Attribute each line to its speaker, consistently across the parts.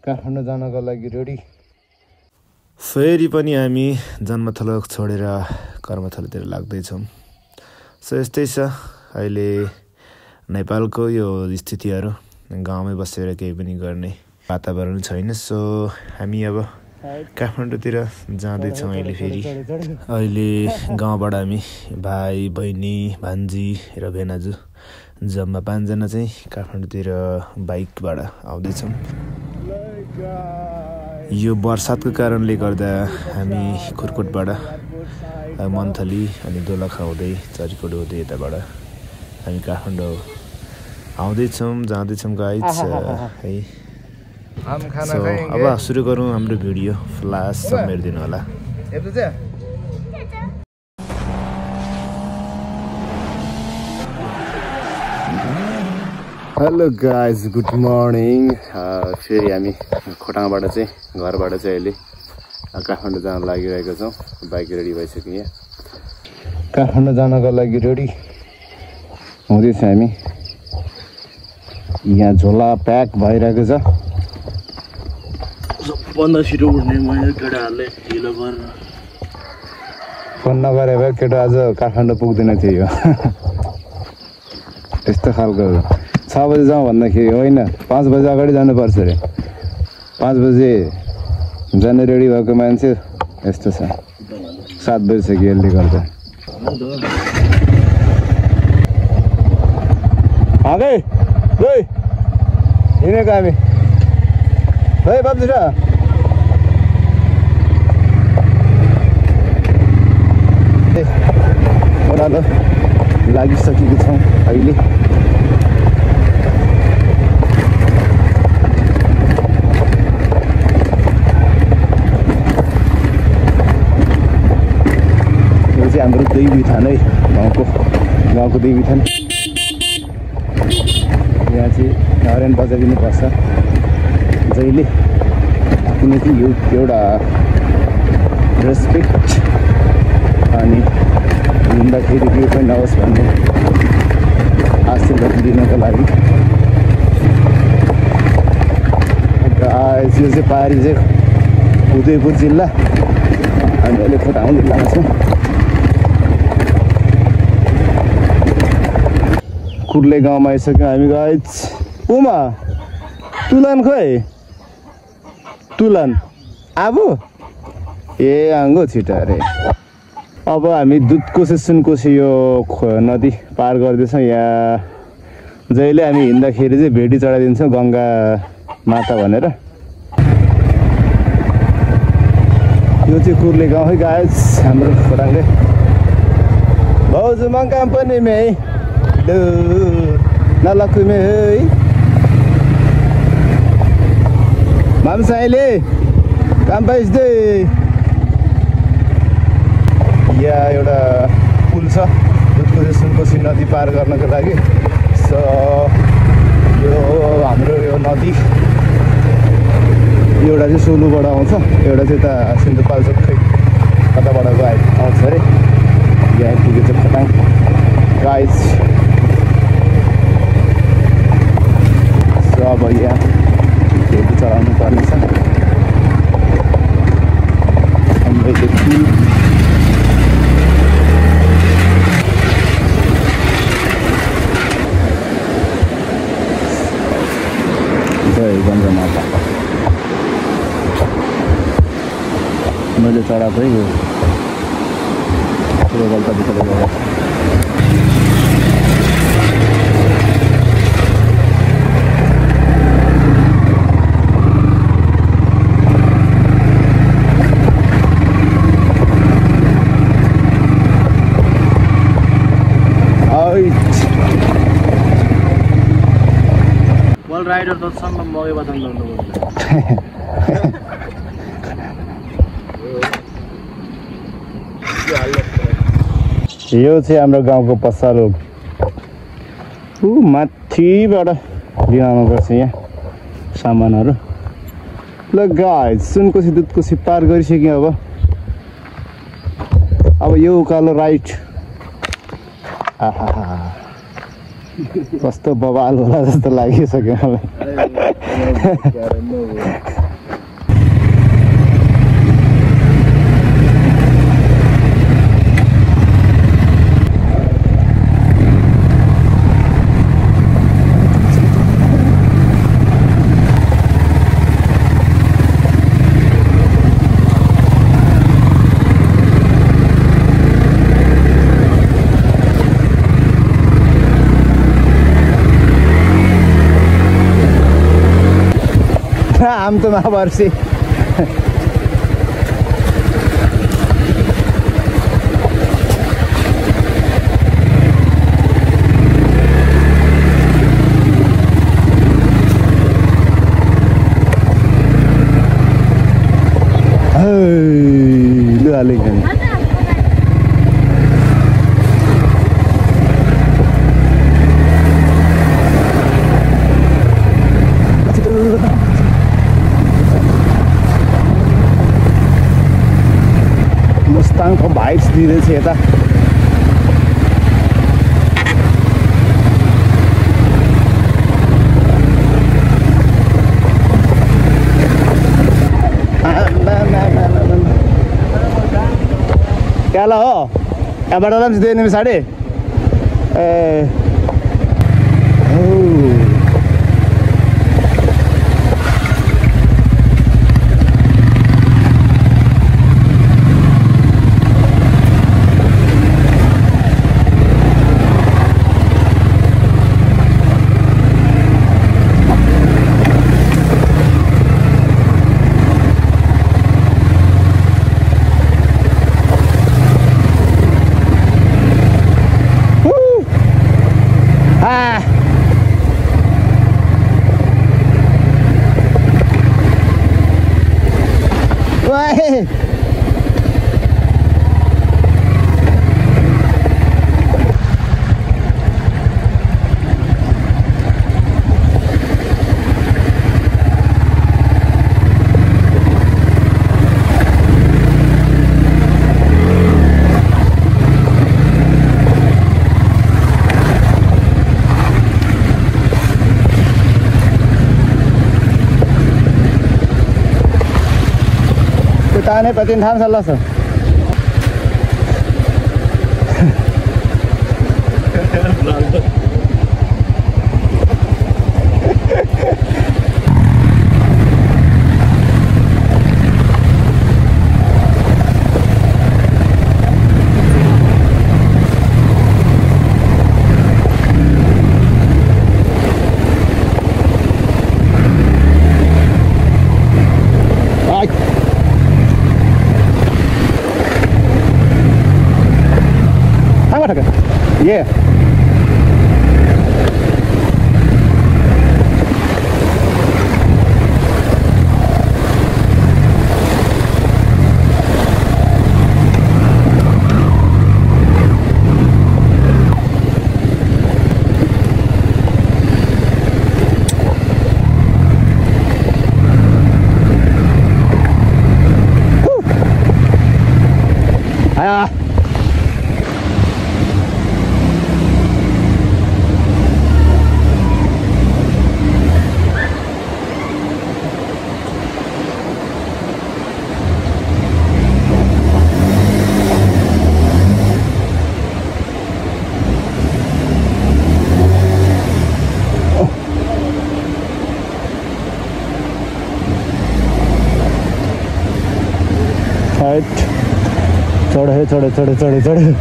Speaker 1: काठमाडौँ जानको लागि रेडी।
Speaker 2: फेरि पनि हामी जन्मथलो छोडेर कर्मथलोतिर लाग्दैछौँ। सो यस्तै छ अहिले नेपालको यो स्थितिहरू। गाउँमै बसेर केही पनि गर्ने वातावरण छैन। सो हामी अब काठमाडौँतिर जाँदैछौँ अहिले फेरि। अहिले गाउँबाट हामी भाइ बहिनी भान्जी र भेनाजु जम्मा 5 जना चाहिँ काठमाडौँतिर बाइकबाट आउँदैछौँ। यो बर्सातको कारणले गर्दा हामी खुरकोटबाट मन्थली अनि दोलखा हुँदै चरिकोट हुँदै यताबाट हामी काठमाडौँ आउँदैछौँ जाँदैछौँ गाइज है। सो अब सुरु गरौँ हाम्रो भिडियो। फ्लास हेरिदिनु होला। Hello guys good morning. फेरि हामी खोटाङबाट चाहिँ घरबाट चाहिँ अहिले काठमाडौँ जान लागिरहेको छौँ। बाइक रेडी भइसक्यो। यहाँ
Speaker 1: काठमाडौँ जानको लागि रेडी हुँदैछ हामी। यहाँ झोला प्याक भइरहेको छ।
Speaker 2: सबभन्दा छिटो उठ्ने मैले केटाहरूले ढिलो गरेर
Speaker 1: फोन नगरे भए केटा आज काठमाडौँ पुग्दैन थियो। यस्तो खालको 6 बजे जाउँ भन्दाखेरि होइन 5 बजे अगाडि जानुपर्छ अरे। 5 बजे जाने रेडी भएको मान्छे यस्तो छ। 7 बजिसक्यो यसले गर्दा। आगे हिँडेको हामी है बाबु र ओह्रालो लागिसकेको छौँ अहिले। यो चाहिँ हाम्रो देवीथान है। गाउँको देवीथान। यहाँ चाहिँ हरेन बजाइदिनुपर्छ जहिले, किनकि यो एउटा रेस्पेक्ट अनि हिँड्दाखेरि केही पनि नहोस् भन्ने आशीर्वाद दिनको लागि। यो चाहिँ पारी चाहिँ उदयपुर जिल्ला, हामी अहिले खोटाङ जिल्लामा छौँ। कुर्ले गाउँमा आइसक्यौँ हामी गाइज। उमा तुलान खोइ तुलान आबो ए आङ्गो छिटो अरे। अब हामी दुधकोशी सुनकोशी यो नदी पार गर्दैछौँ। यहाँ जहिले हामी हिँड्दाखेरि चाहिँ भेटी चढाइदिन्छौँ गङ्गा माता भनेर। यो चाहिँ कुर्ले गाउँ है गाइज हाम्रो खोटाङले। भाउजू म काम पनि मे नलकुमे है मामसाइले काम पाइस दे। यहाँ एउटा पुल छ दुधकोशी सुनकोशी नदी पार गर्नको लागि। सो यो हाम्रो यो नदी एउटा चाहिँ सोलुबाट आउँछ, एउटा चाहिँ यता सिन्धुपाल्चोक खै कताबाट आउँछ अरे। यहाँ पुगेको छ खोटाङ गाइज। अब यहाँ भेटी चढाउनु पर्ने छ हाम्रो यो पुल। जय गङ्गा माता। मैले चढाएको है यो ठुलो गल्ता भित्र गएर।
Speaker 2: राइडर त सम्म मगे बदन गर्नु
Speaker 1: यो चाहिँ हाम्रो गाउँको पसल हो। माथिबाट लिन आउनुपर्छ यहाँ सामानहरू। ल गाइज सुनकोशी दुधकोशी पार गरिसक्यौँ। अब यो उकालो राइट। आहा कस्तो बवाल होला जस्तो लागिसक्यो मलाई। आम तो महावर्षी मुस्ताङको भाइब्स दिँदैछ यता क्या ला हो यहाँबाट पनि 2 निमिष साढे ताने पतिन ठाम सल्लाह छ Yeah. चढ़े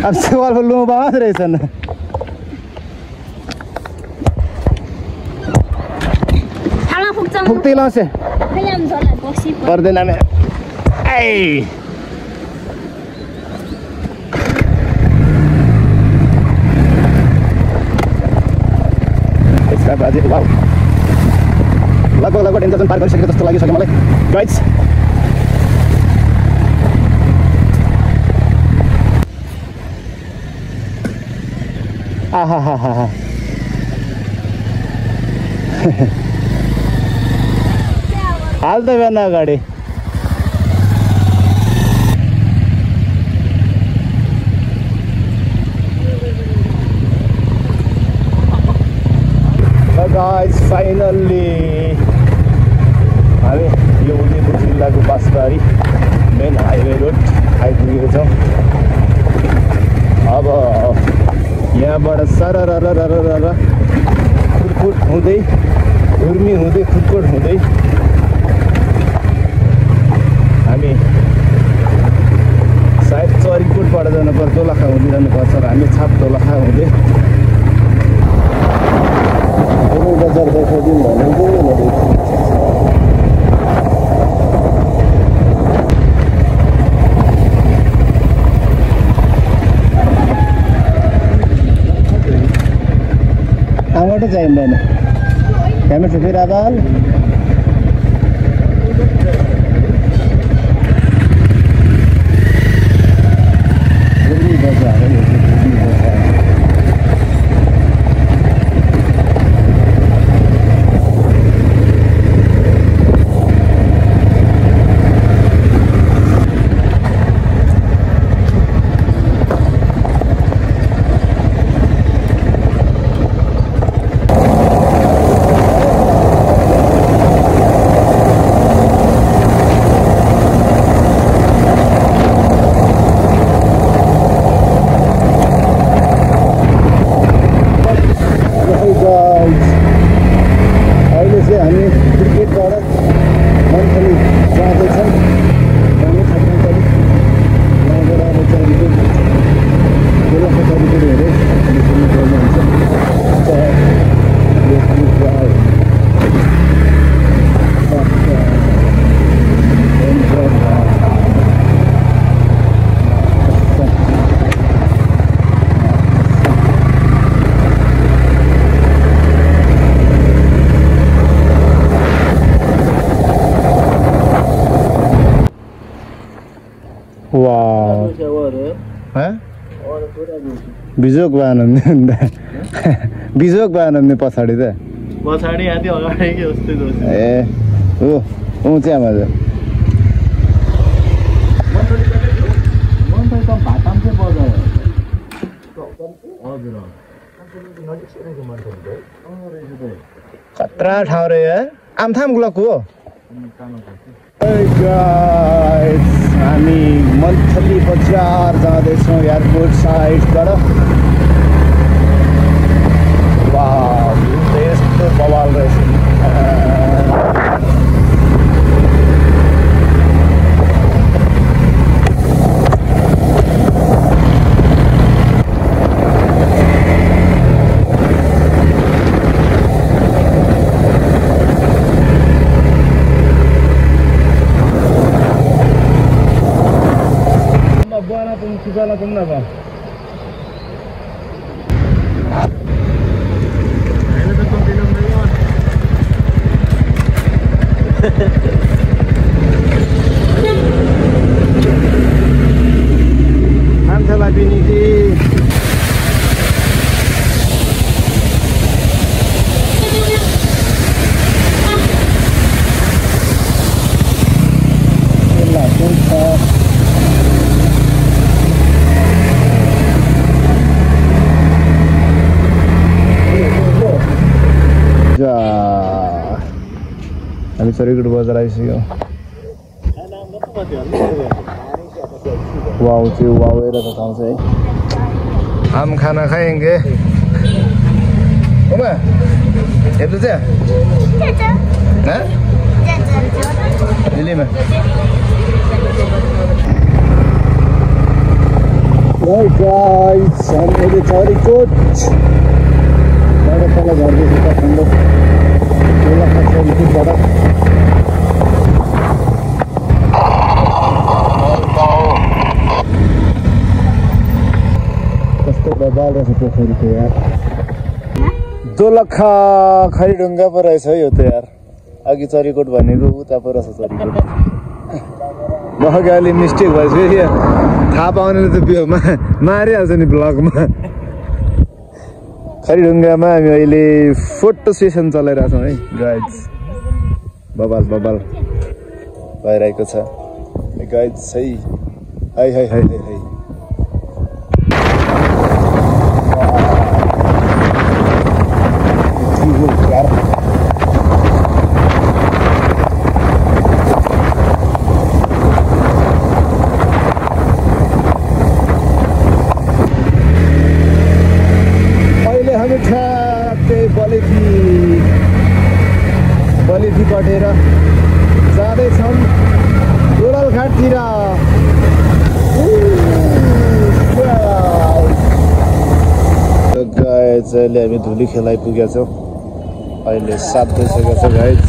Speaker 1: अब सेवाल लुमा बाँस रहेछन् फुक्दै लाउँछ पर्दैन नि लगभग 10 दर्जन पार गरिसकेको जस्तो लागिसक्यो मलाई गाइस आहा हा हा हा हाल त बेन अगाडि गाइस फाइनल्ली हामी यो उदयपुर जिल्लाको बाँसबारी मेन हाइवे रोड आइपुगेको छौँ अब यहाँबाट सररररररर खुटखुट हुँदै हुर्मी हुँदै खुटखुट हुँदै हामी सायद चरीकोटबाट जानुपर्छ दोलखा हुँदै जानुपर्छ र हामी छाप दोलखा हुँदै बजार देखाइदिउँ भनेको आमाटो चाहिँदैन क्यामेरा फेरि आबाल बिजोक बानन्द बिजोक बानन्द पछाडि त
Speaker 3: पछाडि आदि अगाडि के जस्तै दोस्
Speaker 1: ए ओ उँचा मजा
Speaker 3: मन त भाटाम चाहिँ बजार हजुर
Speaker 1: खतरा ठाउँ रे आमथाम गुलाको हो हामी मन्थली बजार जाँदैछौँ एयरपोर्ट साइडबाट यस्तो बवाल रहेछ Susana pun apa? Ini tentu minum lewat. Masalah bini di. हामी चरीकोट बजार आइसक्यौँ वाउ चाहिँ वाउ रहेछ ठाउँ चाहिँ हम खाना खाएंगे ओमा हेर्नु चाहिँ दिल्लीमा Right guys, हामी अहिले चरीकोट तल झर्दैछु काठमाडौँ दोलखा चरीकोटबाट कस्तो बबाल रहेछ पोखरी त यार दोलखा खैरढुङ्गा पो रहेछ है यो त यार अघि चरीकोट भनेको उता पो रहेछ चरीकोट म अघि अलि मिस्टेक भएछ फेरि थाहा पाउनेले त मारिहाल्छ नि ब्लगमा खैरढुङ्गामा हामी अहिले फोटो सेसन चलाइरहेछौँ है गाइज बबाल भइरहेको छ गाइज है hi hi hi hi hi बलेफी कटेर जाँदैछौँ गोलघाटतिर गाइज अहिले हामी धुली खेल आइपुगेका छौँ अहिले 7 बजिसकेको छ गाइज